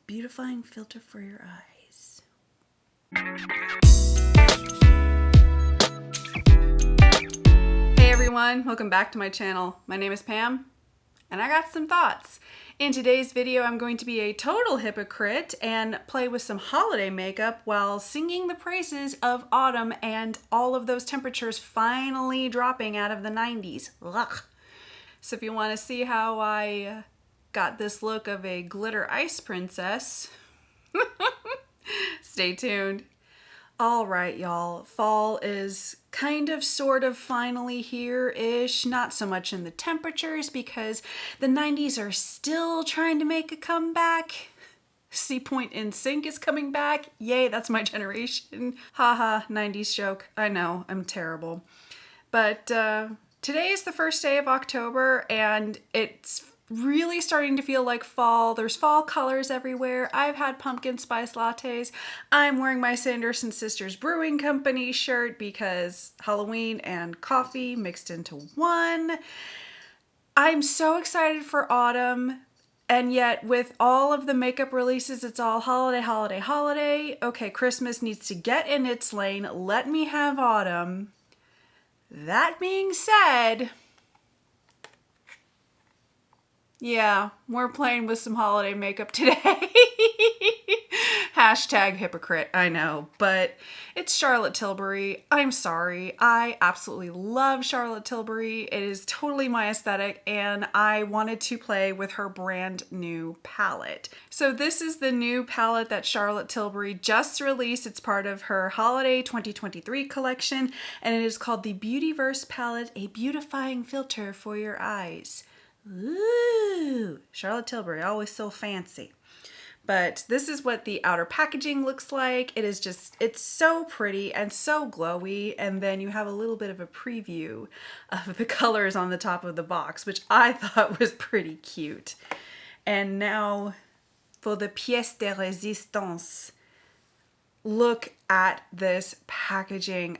beautifying filter for your eyes. Hey everyone, welcome back to my channel. My name is Pam, and I got some thoughts. In today's video, I'm going to be a total hypocrite and play with some holiday makeup while singing the praises of autumn and all of those temperatures finally dropping out of the 90s. Ugh. So if you want to see how I got this look of a glitter ice princess, stay tuned. All right, y'all. Fall is kind of, sort of, finally here-ish. Not so much in the temperatures because the 90s are still trying to make a comeback. C Point in Sync is coming back. Yay, that's my generation. Haha, 90s joke. I know, I'm terrible. But today is the first day of October and it's really starting to feel like fall. There's fall colors everywhere. I've had pumpkin spice lattes. I'm wearing my Sanderson Sisters Brewing Company shirt because Halloween and coffee mixed into one. I'm so excited for autumn, and yet with all of the makeup releases, it's all holiday, holiday, holiday. Okay, Christmas needs to get in its lane. Let me have autumn. That being said, yeah, we're playing with some holiday makeup today. Hashtag hypocrite, I know, but it's Charlotte Tilbury. I'm sorry. I absolutely love Charlotte Tilbury. It is totally my aesthetic, and I wanted to play with her brand new palette. So this is the new palette that Charlotte Tilbury just released. It's part of her Holiday 2023 collection, and it is called the Beautyverse Palette, a beautifying filter for your eyes. Ooh, Charlotte Tilbury, always so fancy. But this is what the outer packaging looks like. It is just, it's so pretty and so glowy. And then you have a little bit of a preview of the colors on the top of the box, which I thought was pretty cute. And now for the pièce de résistance. Look at this packaging.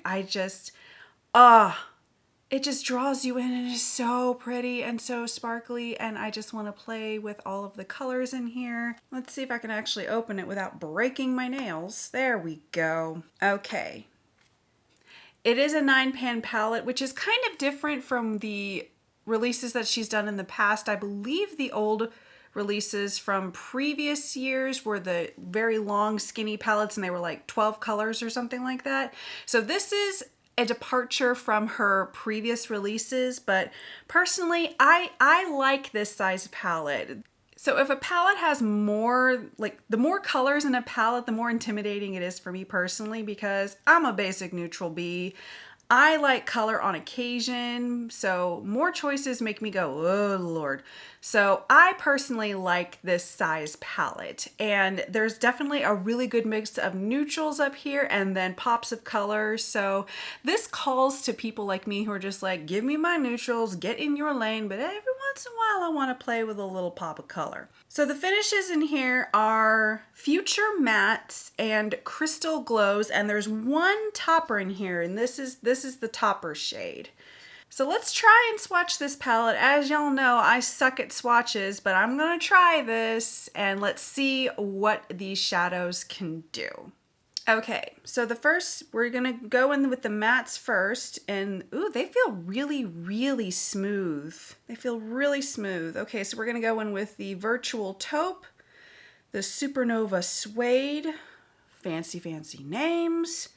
It just draws you in, and it is so pretty and so sparkly, and I just want to play with all of the colors in here. Let's see if I can actually open it without breaking my nails. There we go. Okay. It is a 9-pan palette, which is kind of different from the releases that she's done in the past. I believe the old releases from previous years were the very long, skinny palettes, and they were like 12 colors or something like that. So this is a departure from her previous releases, but personally, I like this size palette. So if a palette has more, like the more colors in a palette, the more intimidating it is for me personally, because I'm a basic neutral bee. I like color on occasion, so more choices make me go, oh Lord. So I personally like this size palette, and there's definitely a really good mix of neutrals up here and then pops of color. So this calls to people like me who are just like, give me my neutrals, get in your lane, but every once in a while I want to play with a little pop of color. So the finishes in here are Future Mattes and Crystal Glows, and there's one topper in here, and this is the topper shade. So let's try and swatch this palette. As y'all know, I suck at swatches, but I'm gonna try this and let's see what these shadows can do. Okay, so we're gonna go in with the mattes first, and ooh, they feel really, really smooth. They feel really smooth. Okay, so we're gonna go in with the Virtual Taupe, the Supernova Suede, fancy, fancy names,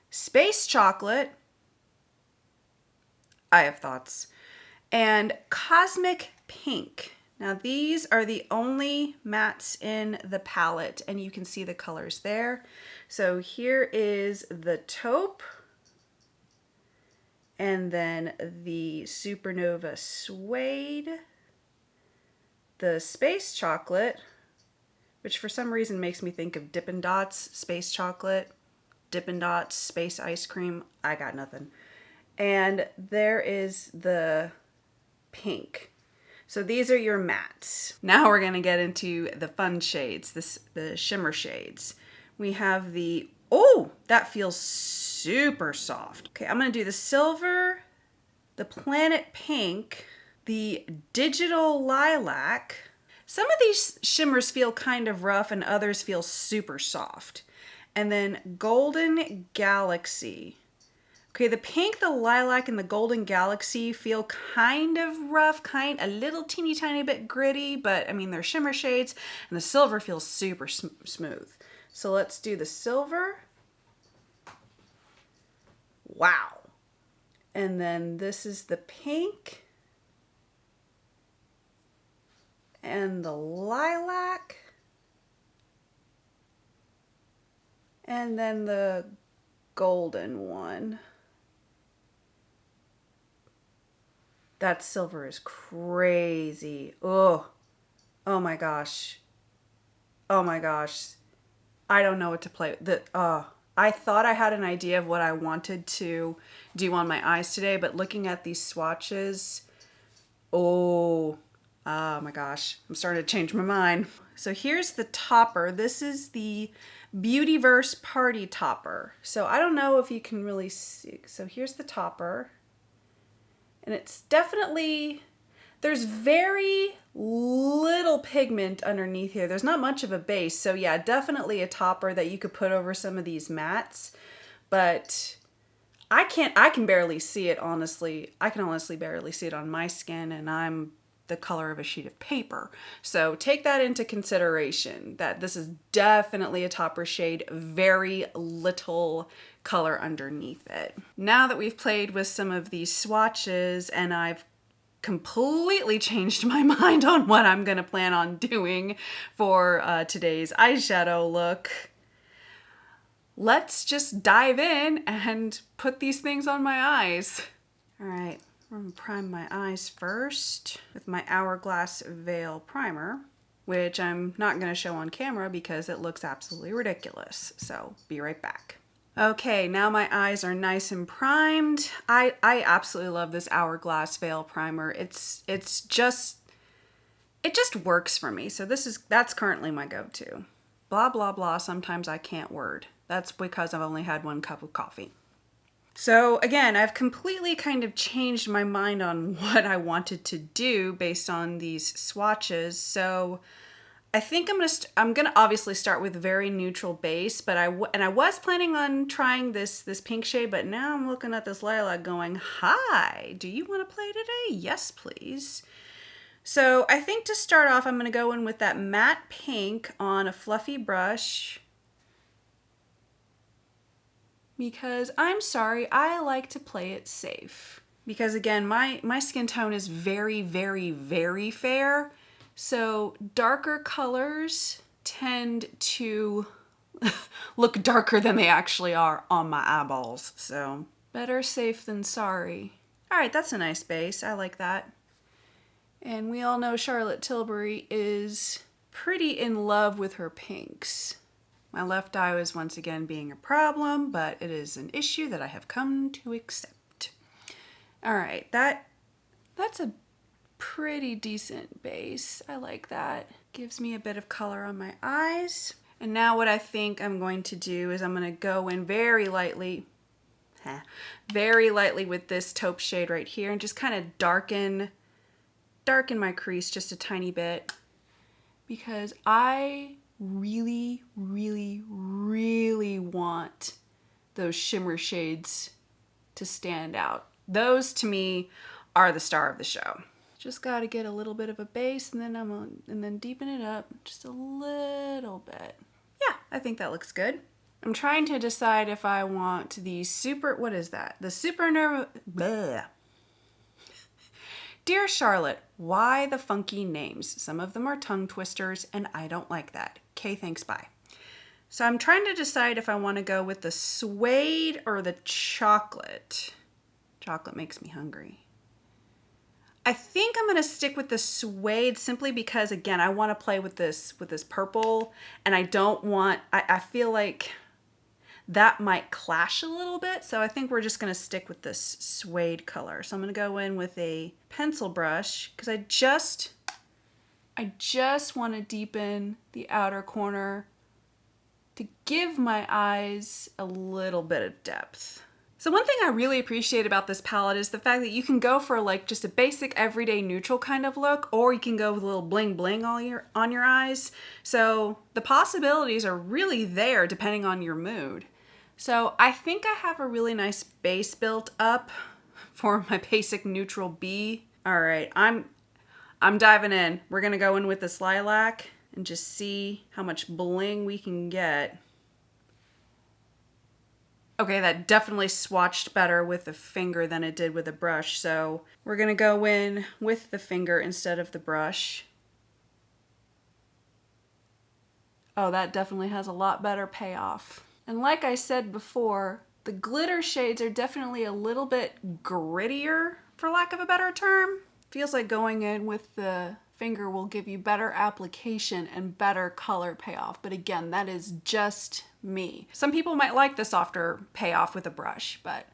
Space Chocolate, I have thoughts, and Cosmic Pink. Now these are the only mattes in the palette, and you can see the colors there. So here is the Taupe, and then the Supernova Suede, the Space Chocolate, which for some reason makes me think of Dippin' Dots Space Chocolate, Dippin' Dots Space Ice Cream. I got nothing. And there is the pink. So these are your mattes. Now we're gonna get into the fun shades, the shimmer shades. We have the, oh, that feels super soft. Okay, I'm gonna do the silver, the planet pink, the digital lilac, Some of these shimmers feel kind of rough and others feel super soft. And then Golden Galaxy. Okay, the pink, the lilac, and the Golden Galaxy feel kind of rough, a little teeny tiny bit gritty, but I mean, they're shimmer shades, and the silver feels super smooth. So let's do the silver. Wow. And then this is the pink and the lilac. And then the golden one. That silver is crazy. Oh my gosh. Oh my gosh. I don't know what to play with. I thought I had an idea of what I wanted to do on my eyes today, but looking at these swatches, oh my gosh, I'm starting to change my mind. So here's the topper. This is the Beautyverse Party Topper. So I don't know if you can really see. So here's the topper. And it's definitely, there's very little pigment underneath here. There's not much of a base. So yeah, definitely a topper that you could put over some of these mattes. But I can barely see it, honestly. I can honestly barely see it on my skin, and I'm the color of a sheet of paper. So take that into consideration, that this is definitely a topper shade, very little color underneath it. Now that we've played with some of these swatches and I've completely changed my mind on what I'm gonna plan on doing for today's eyeshadow look, let's just dive in and put these things on my eyes. All right. I'm gonna prime my eyes first with my Hourglass Veil Primer, which I'm not gonna show on camera because it looks absolutely ridiculous. So be right back. Okay, now my eyes are nice and primed. I absolutely love this Hourglass Veil Primer. It just works for me. So that's currently my go-to. Blah, blah, blah. Sometimes I can't word. That's because I've only had one cup of coffee. So again, I've completely kind of changed my mind on what I wanted to do based on these swatches. So I think I'm gonna obviously start with very neutral base, but I was planning on trying this pink shade, but now I'm looking at this lilac going, hi, do you want to play today? Yes, please. So I think to start off, I'm gonna go in with that matte pink on a fluffy brush, because I'm sorry, I like to play it safe. Because again, my skin tone is very, very, very fair. So darker colors tend to look darker than they actually are on my eyeballs. So better safe than sorry. All right, that's a nice base. I like that. And we all know Charlotte Tilbury is pretty in love with her pinks. My left eye was once again being a problem, but it is an issue that I have come to accept. All right, that's a pretty decent base. I like that. Gives me a bit of color on my eyes. And now what I think I'm going to do is I'm going to go in very lightly with this taupe shade right here and just kind of darken my crease just a tiny bit, because I really, really, really want those shimmer shades to stand out. Those to me are the star of the show. Just got to get a little bit of a base, and then deepen it up just a little bit. Yeah, I think that looks good. I'm trying to decide if I want the what is that? The Supernova. Bleh. Dear Charlotte, why the funky names? Some of them are tongue twisters, and I don't like that. Okay, thanks, bye. So I'm trying to decide if I want to go with the suede or the chocolate. Chocolate makes me hungry. I think I'm going to stick with the suede simply because, again, I want to play with this purple, and I feel like that might clash a little bit. So I think we're just going to stick with this suede color. So I'm going to go in with a pencil brush because I just want to deepen the outer corner to give my eyes a little bit of depth. So one thing I really appreciate about this palette is the fact that you can go for like just a basic everyday neutral kind of look, or you can go with a little bling bling on your eyes. So the possibilities are really there depending on your mood. So I think I have a really nice base built up for my basic neutral B. All right, I'm diving in. We're gonna go in with this lilac and just see how much bling we can get. Okay, that definitely swatched better with the finger than it did with a brush. So we're gonna go in with the finger instead of the brush. Oh, that definitely has a lot better payoff. And like I said before, the glitter shades are definitely a little bit grittier, for lack of a better term. Feels like going in with the finger will give you better application and better color payoff. But again, that is just me. Some people might like the softer payoff with a brush, but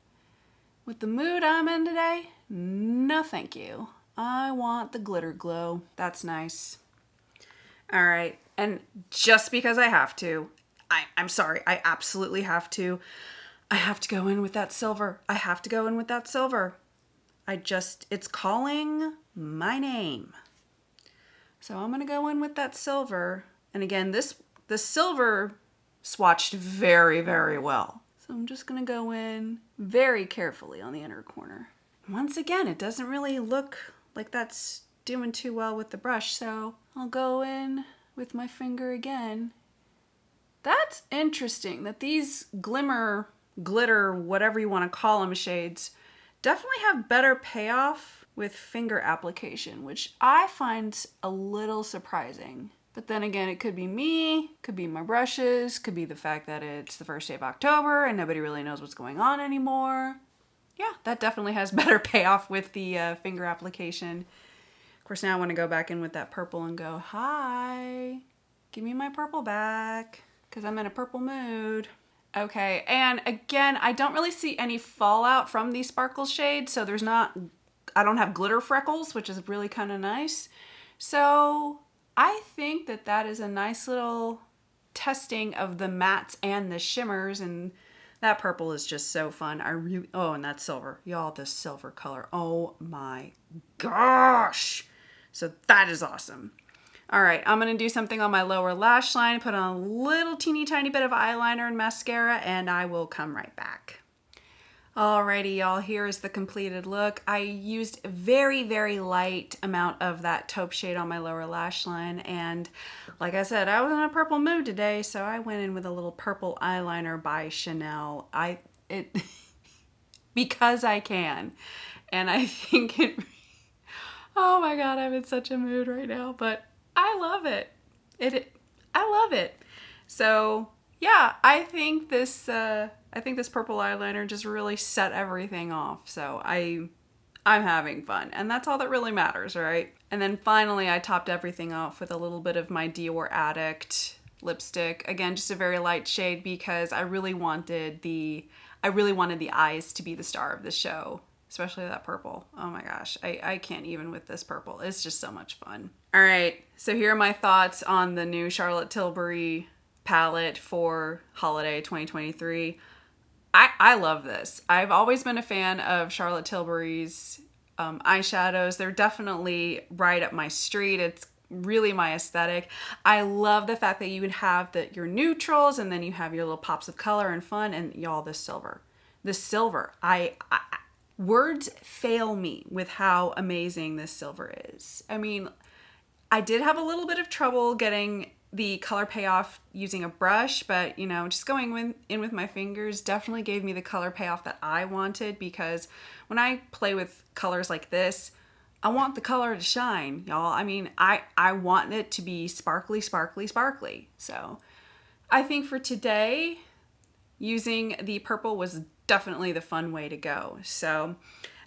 with the mood I'm in today, no thank you. I want the glitter glow. That's nice. All right, and just because I have to, I'm sorry, I absolutely have to. I have to go in with that silver. I have to go in with that silver. It's calling my name. So I'm gonna go in with that silver. And again, the silver swatched very, very well. So I'm just gonna go in very carefully on the inner corner. Once again, it doesn't really look like that's doing too well with the brush, so I'll go in with my finger again. That's interesting that these glimmer, glitter, whatever you want to call them shades, definitely have better payoff with finger application, which I find a little surprising. But then again, it could be me, could be my brushes, could be the fact that it's the first day of October and nobody really knows what's going on anymore. Yeah, that definitely has better payoff with the finger application. Of course, now I want to go back in with that purple and go, hi, give me my purple back, because I'm in a purple mood. Okay, and again, I don't really see any fallout from these sparkle shades, so I don't have glitter freckles, which is really kind of nice. So I think that is a nice little testing of the mattes and the shimmers, and that purple is just so fun. And that silver. Y'all, this silver color. Oh my gosh. So that is awesome. All right, I'm gonna do something on my lower lash line, put on a little teeny tiny bit of eyeliner and mascara, and I will come right back. Alrighty, y'all, here is the completed look. I used a very, very light amount of that taupe shade on my lower lash line, and like I said, I was in a purple mood today, so I went in with a little purple eyeliner by Chanel. Because I can, and I think oh my god, I'm in such a mood right now, but I love it. I love it. So yeah, I think this purple eyeliner just really set everything off. So I'm having fun, and that's all that really matters, right? And then finally, I topped everything off with a little bit of my Dior Addict lipstick. Again, just a very light shade because I really wanted the eyes to be the star of the show. Especially that purple. Oh my gosh, I can't even with this purple. It's just so much fun. All right, so here are my thoughts on the new Charlotte Tilbury palette for holiday 2023. I love this. I've always been a fan of Charlotte Tilbury's eyeshadows. They're definitely right up my street. It's really my aesthetic. I love the fact that you would have your neutrals and then you have your little pops of color and fun, and y'all, this silver. Words fail me with how amazing this silver is. I mean, I did have a little bit of trouble getting the color payoff using a brush, but just going in with my fingers definitely gave me the color payoff that I wanted, because when I play with colors like this, I want the color to shine, y'all. I mean, I want it to be sparkly, sparkly, sparkly. So I think for today, using the purple was definitely the fun way to go. So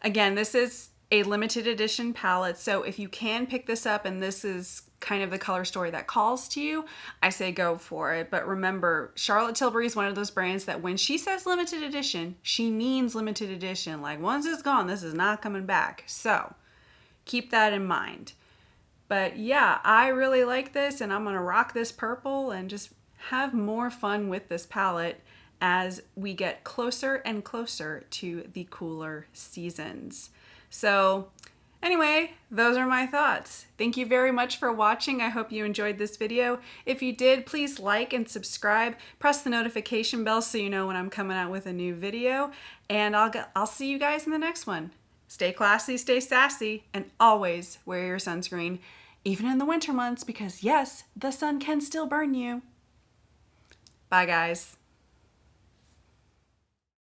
again, this is a limited edition palette, so if you can pick this up and this is kind of the color story that calls to you, I say go for it. But remember, Charlotte Tilbury is one of those brands that when she says limited edition, she means limited edition. Like, once it's gone, this is not coming back. So keep that in mind. But yeah, I really like this, and I'm gonna rock this purple and just have more fun with this palette. as we get closer and closer to the cooler seasons. So anyway, those are my thoughts. Thank you very much for watching. I hope you enjoyed this video. If you did, please like and subscribe. Press the notification bell so you know when I'm coming out with a new video. And I'll see you guys in the next one. Stay classy, stay sassy, and always wear your sunscreen, even in the winter months, because yes, the sun can still burn you. Bye, guys.